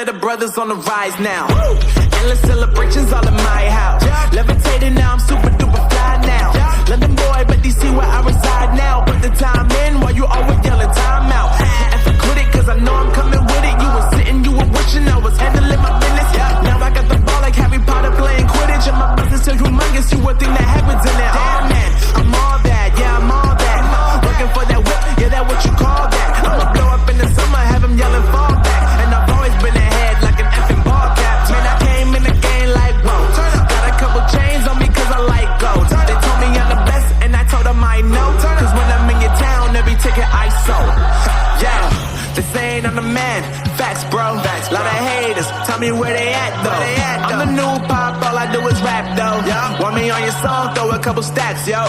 of the brothers on the rise now. Endless celebrations all in my house. Levitating now, I'm super duper fly now. London boy, but DC where I reside now. Put the time in while you always yelling time out. And for quit it, cause I know I'm coming with it. You were sitting, you were wishing I was handling my business. Now I got the ball like Harry Potter playing Quidditch. And my business so humongous, you would think that happens in it. Oh man, I'm all that, yeah, I'm all that. Working for that whip, yeah, that what you call that. I'ma blow up in the summer, have them yelling fall back. And I've always been ahead like an effing ball cap. Man, I came in the game like, whoa. Got a couple chains on me cause I like gold. They told me I'm the best and I told them I know. Cause when I'm in your town, every ticket I sold. Yeah, this ain't on the man. Facts, bro. Facts, lot of haters. Tell me where they at though. I'm the new pop, all I do is rap though. Want me on your song, throw a couple stacks, yo.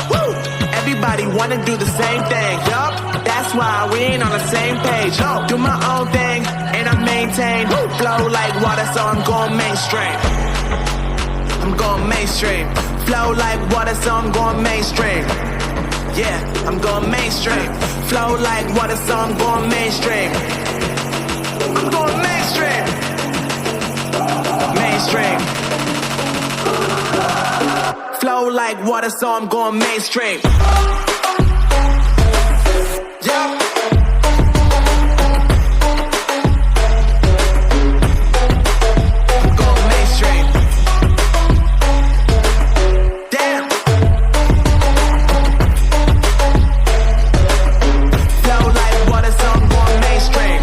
Everybody wanna do the same thing, yup. That's why we ain't on the same page. Do my own thing, and I maintain. Flow like water, so I'm going mainstream. I'm going mainstream. Flow like water, so I'm going mainstream. Yeah, I'm going mainstream. Flow like water, so I'm going mainstream. I'm going mainstream. Mainstream. Flow like water, so I'm going mainstream. Yeah. I'm going mainstream. Damn. Flow like water, so I'm going mainstream.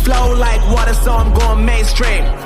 Flow like water, so I'm going mainstream.